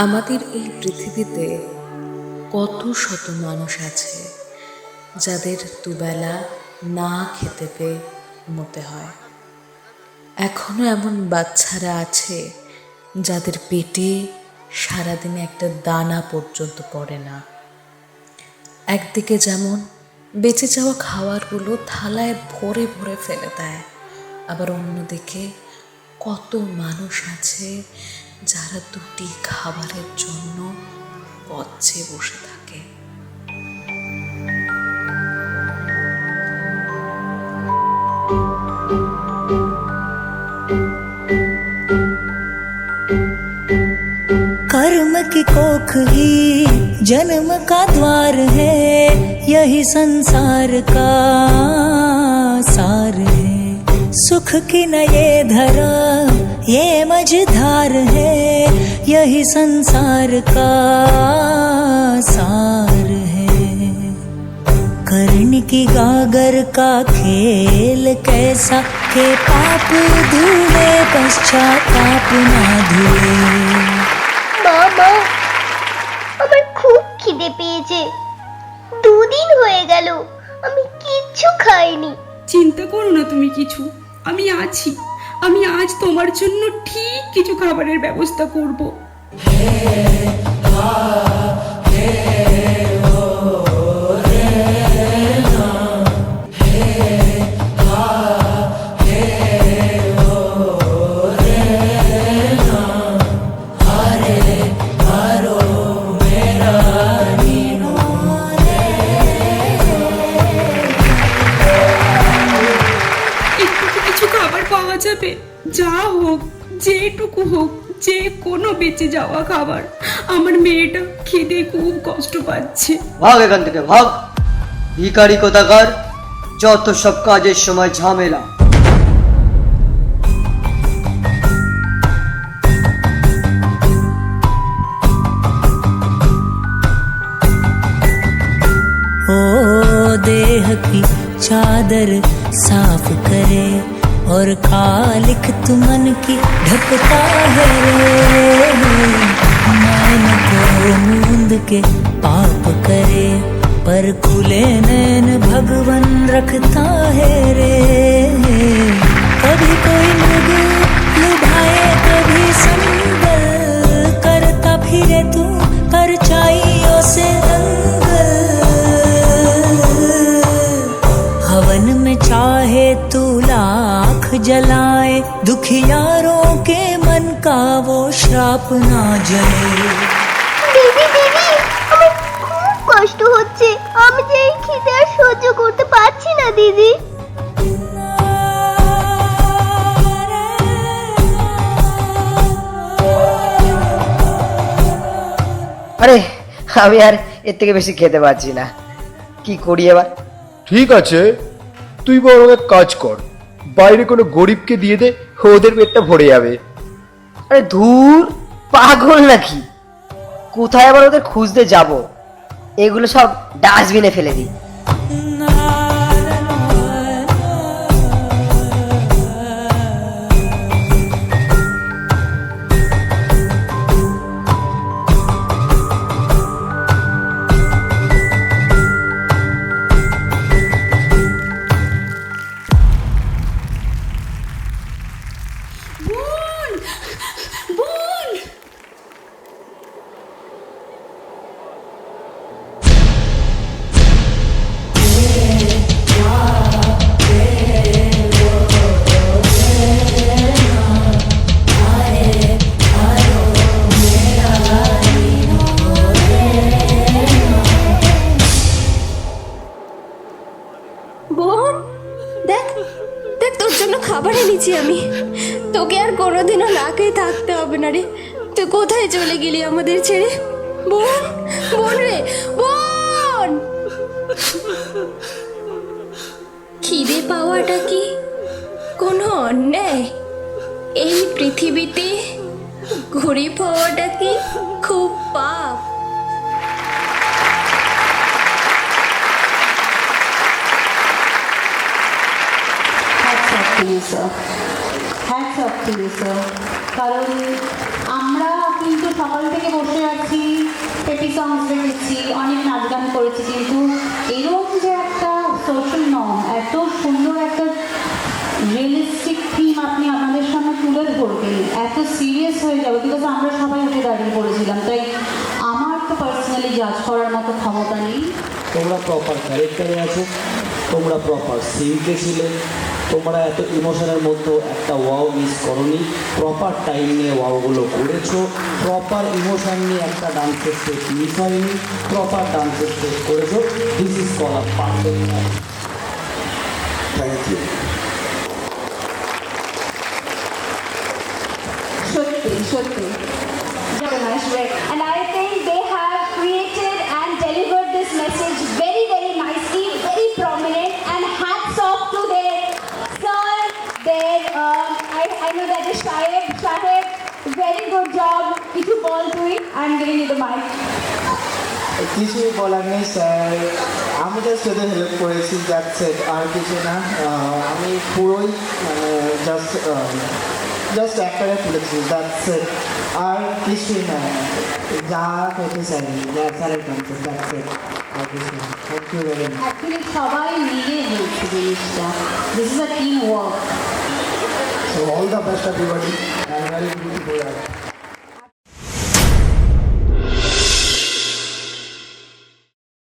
আমাদের এই পৃথিবীতে কত শত মানুষ আছে যাদের দুবেলা না খেতে পেয়ে মরতে হয়। এখনো এমন বাচ্চারা আছে যাদের পেটে সারাদিনে একটা দানা পর্যন্ত পড়ে না। একদিকে যেমন বেঁচে যাওয়া খাবারগুলো থালায় ভরে ভরে ফেলে দেয়, আবার অন্যদিকে কত মানুষ আছে যারা দুটি খাবারের জন্য পথ চেয়ে বসে থাকে। कर्म की कोख ही जन्म का द्वार है, यही संसार का सार है। सुख की न ये धरा ये मझधार है, यही संसार का सार है। कर्ण की गागर का खेल कैसा के पाप धुले पश्चाताप ना धुले। বাবা, আমার খুব খিদে পেয়েছে। দুদিন হয়ে গেল আমি কিচ্ছু খাইনি। চিন্তা করো না তুমি কিছু, আমি আছি। আমি আজ তোমার জন্য ঠিক কিছু খাবারের ব্যবস্থা করব। পাওয়া যাবে, যা হোক যেটুকু হোক, যে কোনো বেঁচে যাওয়া খাবার। আমার মেয়েটা খিদে খুব কষ্ট পাচ্ছে। ভাগ এখান থেকে ভাগ, ভিখারি কোথাকার, যত সব কাজের সময় ঝামেলা। ओ देह की चादर साफ करे और कालिख तुमन की ढकता है रे। नैन को मूंद के पाप करे, पर खुले नैन भगवन रखता है रे। कभी कोई मृग लुभाए कभी संगल, करता फिरे तू परछाइयों से दंगल। हवन में चाहे तू लाख जलाए, दुखियारों के मन का वो श्राप ना जले। দিদি দিদি, আমার খুব কষ্ট হচ্ছে। আমি যে এই খিদে আর সহ্য করতে পারছি না দিদি। আরে আমি আর এর থেকে বেশি খেতে পারছি না, কি করি এবার? ঠিক আছে, তুই বরং এক কাজ কর, বাইরে কোনো গরিবকে দিয়ে দে, ওদের পেটটা ভরে যাবে। আরে ধুর, পাগল নাকি? কোথায় আবার ওদের খুঁজতে যাব? এগুলো সব ডাস্টবিনে ফেলে দিই। বোন, বোন, বোন, দেখ দেখ, তোর জন্য খাবার এনেছি আমি। তোকে আর কোনোদিনও না খেয়ে থাকতে হবে না রে। তুই কোথায় চলে গেলি আমাদের ছেড়ে? বোন, বোন রে, বোন। খিদে পাওয়াটা কি কোনো অন্যায়? এই পৃথিবীতে ঘুরে পাওয়াটা কি খুব পাপ? Hats off to you sir, কারণ আমরা কিন্তু সকাল থেকে বসে আছি, পেপি সংস দেখেছি, অনেক নাচ গান করেছি, কিন্তু এরকম যে একটা সোশ্যাল নর্ম, এত সুন্দর একটা রিয়েলিস্টিক থিম আপনি আমাদের সামনে তুলে ধরবেন, এত সিরিয়াস হয়ে যাবে, বিকজ আমরা সবাই উঠে দাঁড়িয়ে পড়েছিলাম, তাই আমার তো পার্সোনালি জাজ করার মতো ক্ষমতা নেই। তোমরা প্রপার ক্যারেক্টারে আছো, তোমরা প্রপার সিনকে ছিলে, তোমরা এত ইমোশনের মধ্যেও একটা ওয়াও মিস করনি, প্রপার টাইম নিয়ে ওয়াওগুলো করেছো, প্রপার ইমোশন নিয়ে একটা ডান্সের স্টেপ মিস হয়নি, প্রপার ডান্সের স্টেপ করেছো। This is call a perfect. Thank you. সত্যি সত্যি And I think they have created and delivered this message very, very nicely, very prominent, and hats off to their sir, their, I know that is Shaheb, very good job. If you ball to it, I'm giving you the mic. কিছুই বলার নেই sir, আমি just ওদের help করেছি, that's it, আর কিছু না। আমি পুরোই মানে জাস্ট একটারে তুলেছি, দ্যাটস ইট, আর কিছুই না। যা হয়েছে স্যারের কাছে, দ্যাটস ইট, আর কিছু না। Thank you very much. Actually সবাই মিলে বলছে জিনিসটা, this is a team work. So all the best everybody and very beautiful.